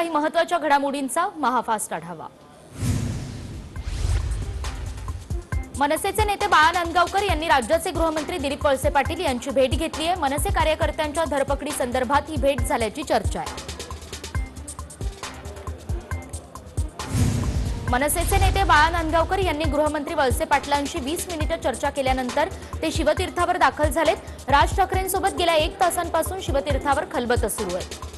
काही महत्त्वाच्या घडामोडींचा महाफास्ट आढावा। मनसेचे नेते बाळा नांदगावकर यांनी राज्याचे गृहमंत्री दिलीप वळसे पाटील यांची भेट घेतली आहे। मनसे कार्यकर्त्यांच्या धरपकडी संदर्भात ही भेट झाल्याची चर्चा आहे। मनसेचे नेते बाळा नांदगावकर यांनी गृहमंत्री वळसे पाटलांशी 20 मिनिटे चर्चा केल्यानंतर ते शिवतीर्थावर दाखल झालेत। राज ठाकरेंसोबत गेल्या 1 तासांपासून शिवतीर्थावर खलबत सुरू आहे।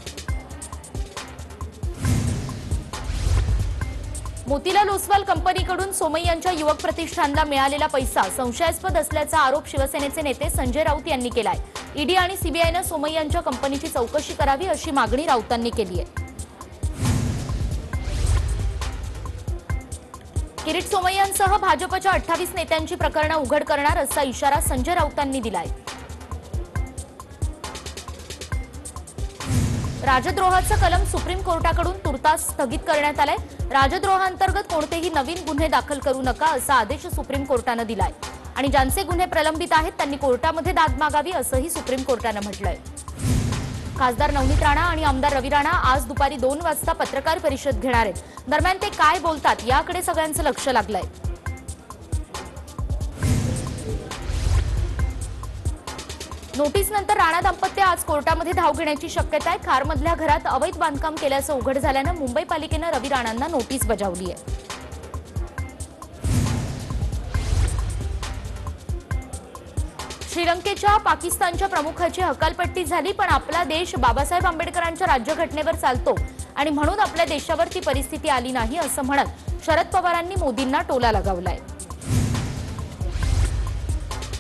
मोतीलाल ओसवाल कंपनीकडून सोमय्यांच्या युवक प्रतिष्ठानला मिळालेला पैसा संशयास्पद असल्याचा आरोप शिवसेनेचे नेते संजय राऊत यांनी केलाय। ईडी आणि सीबीआयने सोमय्यांच्या कंपनीची चौकशी करावी अशी मागणी राऊतांनी केली आहे। किरीट सोमय्यांसह भाजपच्या 28 नेत्यांची प्रकरणे उघड करणार असा इशारा संजय राऊतांनी दिलाय। राजद्रोहाचं कलम सुप्रीम कोर्टाकडून तुर्तास स्थगित करण्यात आलंय। राजद्रोहांतर्गत कोणतेही नवीन गुन्हे दाखल करू नका असा आदेश सुप्रीम कोर्टाने दिलाय आणि ज्यांचे गुन्हे प्रलंबित आहेत त्यांनी कोर्टामध्ये दाद मागावी असंही सुप्रीम कोर्टाने म्हटलंय। खासदार नवनीत राणा आणि आमदार रवी राणा आज दुपारी 2 वाजता पत्रकार परिषद घेणार आहेत। दरम्यान ते काय बोलतात याकडे सगळ्यांचं लक्ष लागलंय। नोटीसनंतर राणा दाम्पत्य आज कोर्टामध्ये धाव घेण्याची शक्यता आहे। खारमधल्या घरात अवैध बांधकाम केल्याचं उघड झाल्याने मुंबई पालिकेने रवी राणांना नोटीस बजावली आहे। श्रीलंकेच्या पाकिस्तानच्या प्रमुखाची हकालपट्टी झाली, पण आपला देश बाबासाहेब आंबेडकरांच्या राज्यघटनेवर चालतो आणि म्हणून आपल्या देशावर ती परिस्थिती आली नाही असं म्हणत शरद पवारांनी मोदींना टोला लगावलाय।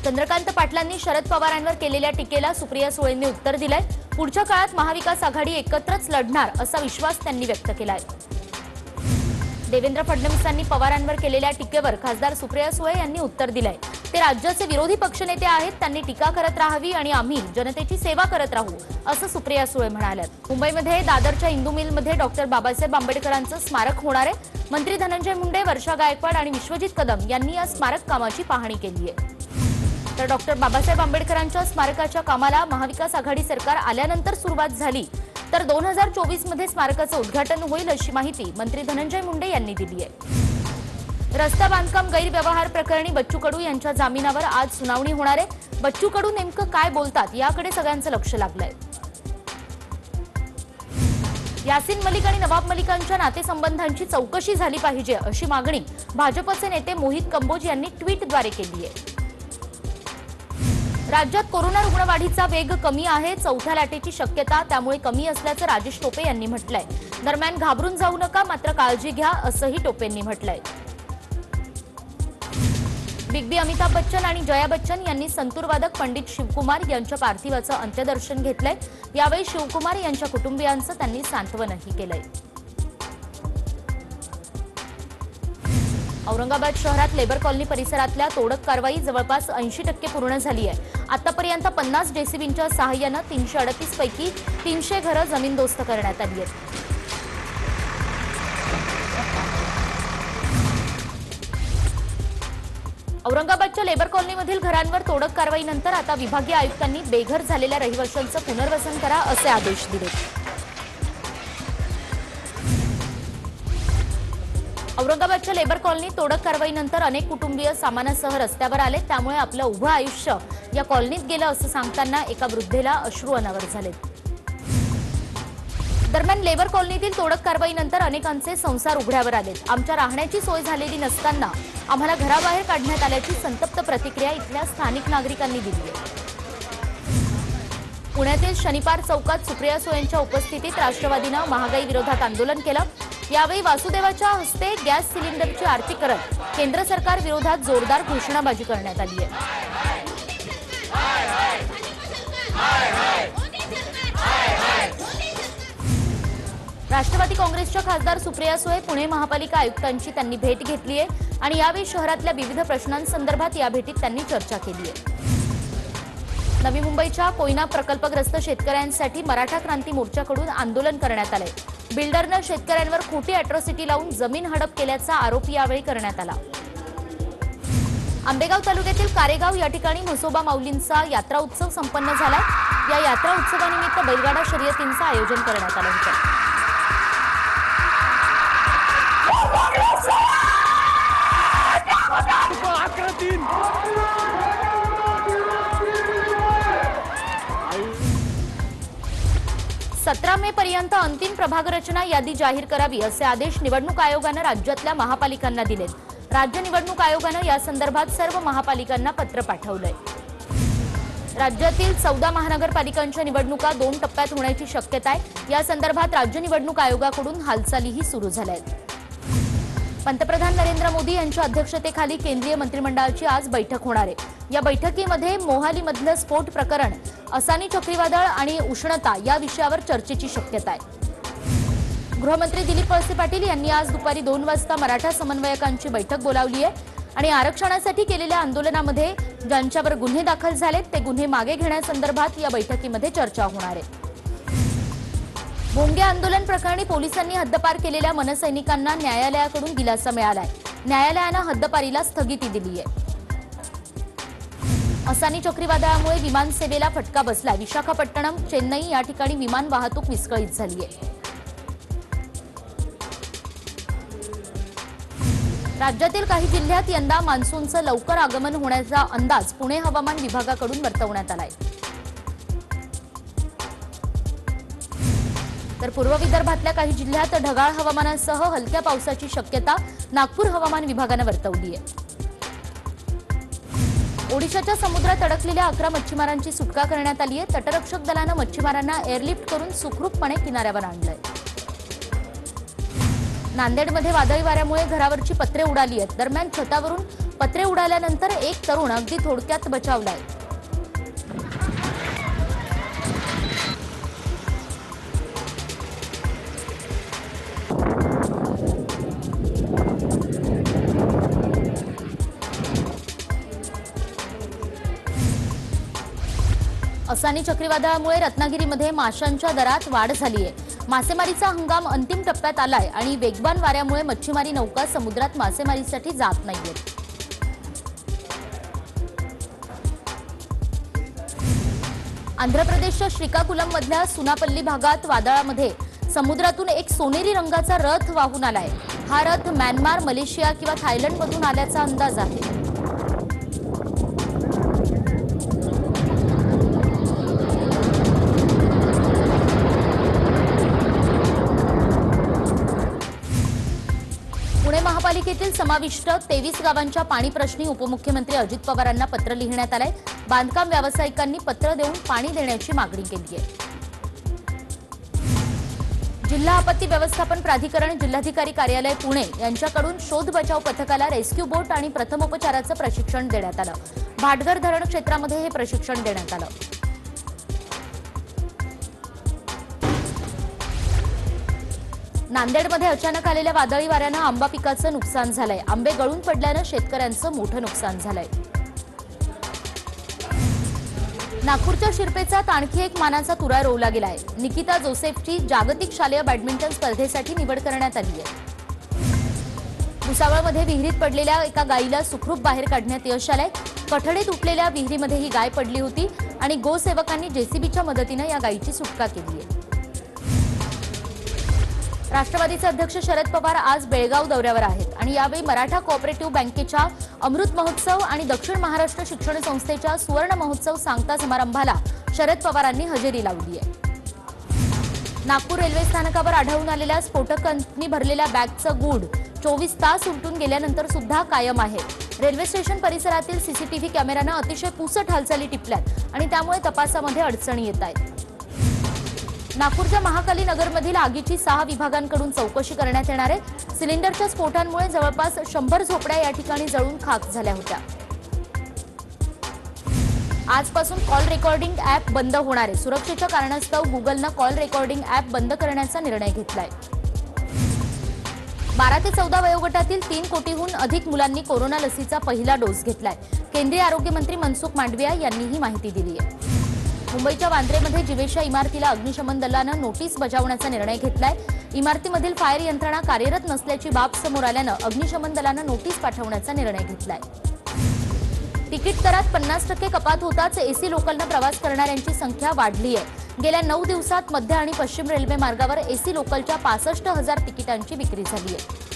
चंद्रकांत पाटलांनी शरद पवारांवर केलेल्या टीकेला सुप्रिया सुळेंनी उत्तर दिलंय। पुढच्या काळात महाविकास आघाडी एकत्रच लढणार असा विश्वास त्यांनी व्यक्त केलाय। देवेंद्र फडणवीसांनी पवारांवर केलेल्या टीकेवर खासदार सुप्रिया सुळे यांनी उत्तर दिलंय। ते राज्याचे विरोधी पक्षनेते आहेत, त्यांनी टीका करत राहावी आणि आम्ही जनतेची सेवा करत राहू असं सुप्रिया सुळे म्हणाल्यात। मुंबईमध्ये दादरच्या इंदू मिलमध्ये डॉक्टर बाबासाहेब आंबेडकरांचं स्मारक होणार आहे। मंत्री धनंजय मुंडे, वर्षा गायकवाड आणि विश्वजित कदम यांनी या स्मारक कामाची पाहणी केली आहे। तर डॉक्टर बाबासाहेब आंबेडकरांच्या स्मारकाच्या कामाला महाविकास आघाडी सरकार आल्यानंतर सुरुवात झाली तर 2024 मध्ये स्मारकाचं उद्घाटन होईल अशी माहिती मंत्री धनंजय मुंडे यांनी दिली आहे। रस्ता बांधकाम गैरव्यवहार प्रकरणी बच्चू कडू यांच्या जामिनावर आज सुनावणी होणार आहे। बच्चू कडू नेमकं काय बोलतात याकडे सगळ्यांचं लक्ष लागलंय। यासीन मलिक आणि नवाब मलिकांच्या नातेसंबंधांची चौकशी झाली पाहिजे अशी मागणी भाजपचे नेते मोहित कंबोज यांनी ट्विटद्वारे केली आहे। राज्यात कोरोना रुग्णवाढीचा वेग कमी आहे, चौथ्या लाटेची शक्यता त्यामुळे कमी असल्याचं राजेश टोपे यांनी म्हटलंय। दरम्यान घाबरून जाऊ नका, मात्र काळजी घ्या असंही टोपेंनी म्हटलंय। बिग बी अमिताभ बच्चन आणि जया बच्चन यांनी संतूरवादक पंडित शिवकुमार यांच्या पार्थिवाचं अंत्यदर्शन घेतलंय। यावेळी शिवकुमार यांच्या कुटुंबियांचं त्यांनी सांत्वनही केलंय। औरंगाबाद शहरात लेबर कॉलनी परिसरातल्या तोडक कारवाई जवळपास 80% पूर्ण झाली आहे। आतापर्यंत 50 जेसीबींच्या सहाय्याने 338 पैकी 300 घरं जमीनदोस्त करण्यात आली आहेत। औरंगाबादच्या लेबर कॉलनीमधील घरांवर तोडक कारवाईनंतर आता विभागीय आयुक्तांनी बेघर झालेल्या रहिवाशांचं पुनर्वसन करा असे आदेश दिले। औरंगाबादच्या लेबर कॉलनी तोडक कारवाईनंतर अनेक कुटुंबीय सामानासह रस्त्यावर आले, त्यामुळे आपलं उभं आयुष्य या कॉलनीत गेलं असं सांगताना एका वृद्धेला अश्रू अनावर झाले। दरम्यान लेबर कॉलनीतील तोडक कारवाईनंतर अनेकांचे संसार उघड्यावर आलेत। आमच्या राहण्याची सोय झालेली नसताना आम्हाला घराबाहेर काढण्यात आल्याची संतप्त प्रतिक्रिया इथल्या स्थानिक नागरिकांनी दिली आहे। पुण्यातील शनिवार चौकात सुप्रिया सुळेंच्या उपस्थितीत राष्ट्रवादीनं महागाई विरोधात आंदोलन केलं। यावेळी वासुदेवाच्या हस्ते गॅस सिलेंडरची आरती करत केंद्र सरकार विरोधात जोरदार घोषणाबाजी करण्यात आली आहे। राष्ट्रवादी काँग्रेसच्या खासदार सुप्रिया सुळे पुणे महापालिका आयुक्तांची त्यांनी भेट घेतली आहे आणि यावेळी शहरातल्या विविध प्रश्नांसंदर्भात या भेटीत त्यांनी चर्चा केली आहे। नवी मुंबईच्या कोयना प्रकल्पग्रस्त शेतकऱ्यांसाठी मराठा क्रांती मोर्चाकडून आंदोलन करण्यात आले। बिल्डरने शेतकऱ्यांवर खोटी अॅट्रॉसिटी लावून जमीन हडप केल्याचा आरोप यावेळी करण्यात आला। आंबेगाव तालुक्यातील कारेगाव या ठिकाणी म्हसोबा माऊलींचा यात्रा उत्सव संपन्न झाला। या यात्रा उत्सवानिमित्त बैलगाडा शर्यतींचे आयोजन करण्यात आले होते। 17 मे पर्यंत अंतिम प्रभाग रचना यादी जाहीर करावी असे आदेश निवडणूक आयोगाने राज्यातल्या महापालिकांना दिलेत। राज्य निवडणूक आयोगाने या संदर्भात सर्व महापालिकांना पत्र पाठवलंय। राज्यातील 14 महानगरपालिकांच्या निवडणुका 2 टप्प्यात होण्याची शक्यता आहे। या संदर्भात राज्य निवडणूक आयोगाकडून हालचालीही सुरू झाल्या आहेत। पंतप्रधान नरेंद्र मोदी यांच्या अध्यक्षतेखाली केंद्रीय मंत्रिमंडळाची आज बैठक होणार आहे। या बैठकीमध्ये मोहालीमधलं स्फोट प्रकरण, असानी चक्रीवादळ आणि उष्णता या विषयावर चर्चेची शक्यता आहे। गृहमंत्री दिलीप वळसे पाटील यांनी आज दुपारी 2 वाजता मराठा समन्वयकांची बैठक बोलावली आहे आणि आरक्षणासाठी केलेल्या आंदोलनामध्ये ज्यांच्यावर गुन्हे दाखल झालेत ते गुन्हे मागे घेण्यासंदर्भात या बैठकीमध्ये चर्चा होणार आहे। भोंगे आंदोलन प्रकरणी पोलिसांनी हद्दपार केलेल्या मनसैनिकांना न्यायालयाकडून दिलासा मिळालाय। न्यायालयाने हद्दपारीला स्थगिती दिली आहे। असानी चक्रीवादळामुळे विमान सेवेला फटका बसला। विशाखापट्टणम, चेन्नई या ठिकाणी विमान वाहतूक विस्कळीत झाली आहे। राज्यातील काही जिल्ह्यात यंदा मान्सूनचं लवकर आगमन होण्याचा अंदाज पुणे हवामान विभागाकडून वर्तवण्यात आलाय। तर पूर्व विदर्भातल्या काही जिल्ह्यात ढगाळ हवामानासह हलक्या पावसाची शक्यता नागपूर हवामान विभागाने वर्तवली आहे। ओडिशाच्या समुद्रात अडकलेल्या 11 मच्छीमारांची सुटका करण्यात आली आहे। तटरक्षक दलाने मच्छीमारांना एअरलिफ्ट करून सुखरूपपणे किनाऱ्यावर आणलंय। नांदेडमध्ये वादळी वाऱ्यामुळे घरावरची पत्रे उडाली आहेत। दरम्यान छतावरून पत्रे उडाल्यानंतर एक तरुण अगदी थोडक्यात बचावलाय। असानी चक्रीवादळामुळे रत्नागिरीमध्ये माशांच्या दरात वाढ झाली आहे। मासेमारीचा हंगाम अंतिम टप्प्यात आलाय आणि वेगवान वाऱ्यामुळे मच्छीमारी नौका समुद्रात मासेमारीसाठी जात नाहीयेत। आंध्र प्रदेशच्या श्रीकाकुलममधल्या सुनापल्ली भागात वादळामध्ये समुद्रातून एक सोनेरी रंगाचा रथ वाहून आलाय। हा रथ म्यानमार, मलेशिया किंवा थायलंडमधून आल्याचा अंदाज आहे। पुणे महापालिकेतील समाविष्ट 23 गावांच्या पाणी प्रश्नी उपमुख्यमंत्री अजित पवारांना पत्र लिहिण्यात आलंय। बांधकाम व्यावसायिकांनी पत्र देऊन पाणी देण्याची मागणी केली आहे। जिल्हा आपत्ती व्यवस्थापन प्राधिकरण, जिल्हाधिकारी कार्यालय पुणे यांच्याकडून शोध बचाव पथकाला रेस्क्यू बोट आणि प्रथमोपचाराचं प्रशिक्षण देण्यात आलं। भाटघर धरण क्षेत्रामध्ये हे प्रशिक्षण देण्यात आलं। नांदेडमध्ये अचानक आलेल्या वादळी वाऱ्याने आंबा पिकाचं नुकसान झालंय। आंबे गळून पडल्याने शेतकऱ्यांचं मोठं नुकसान झालंय। नागपूरच्या शिरपेचात आणखी एक मानाचा तुरा रोवला गेलाय। निकिता जोसेफची जागतिक शालेय बॅडमिंटन स्पर्धेसाठी निवड करण्यात आली आहे। भुसावळमध्ये विहिरीत पडलेल्या एका गायीला सुखरूप बाहेर काढण्यात यश आलंय। कठडे तुटलेल्या विहिरीमध्ये ही गाय पडली होती आणि गोसेवकांनी जेसीबीच्या मदतीने या गायीची सुटका केली आहे। राष्ट्रवादीचे अध्यक्ष शरद पवार आज बेळगाव दौऱ्यावर आहेत आणि यावेळी मराठा कोऑपरेटिव्ह बँकेच्या अमृत महोत्सव आणि दक्षिण महाराष्ट्र शिक्षण संस्थेच्या सुवर्ण महोत्सव सांगता समारंभाला शरद पवारांनी हजेरी लावली आहे। नागपूर रेल्वे स्थानकावर आढळून आलेल्या स्फोटकांनी भरलेल्या बॅगचं गूढ 24 तास उलटून गेल्यानंतर सुद्धा कायम आहे। रेल्वे स्टेशन परिसरातील सीसीटीव्ही कॅमेऱ्याने अतिशय पुसट हालचाली टिपल्यात आणि त्यामुळे तपासामध्ये अडचणी येत आहेत। नागपूरच्या महाकाली नगरमधील आगीची 6 विभागांकडून चौकशी करण्यात येणार आहे। सिलिंडरच्या स्फोटांमुळे जवळपास 100 झोपड्या या ठिकाणी जळून खाक झाल्या होत्या। आजपासून कॉल रेकॉर्डिंग ॲप बंद होणार आहे। सुरक्षेच्या कारणास्तव गुगलने कॉल रेकॉर्डिंग ॲप बंद करण्याचा निर्णय घेतलाय। 12 ते 14 वयोगटातील 3 कोटीहून अधिक मुलांनी कोरोना लसीचा पहिला डोस घेतलाय। केंद्रीय आरोग्य मंत्री मनसुख मांडविया यांनी ही माहिती दिली आहे। मुंबईच्या वांद्रेमध्ये जिवेशा इमारतीला अग्निशमन दलानं नोटीस बजावण्याचा निर्णय घेतलाय। इमारतीमधील फायर यंत्रणा कार्यरत नसल्याची बाब समोर आल्यानं अग्निशमन दलानं नोटीस पाठवण्याचा निर्णय घेतलाय। तिकीट दरात 50% कपात होताच एसी लोकलनं प्रवास करणाऱ्यांची संख्या वाढली आहे। गेल्या 9 दिवसात मध्य आणि पश्चिम रेल्वे मार्गावर एसी लोकलच्या 65,000 तिकिटांची विक्री झाली आहे।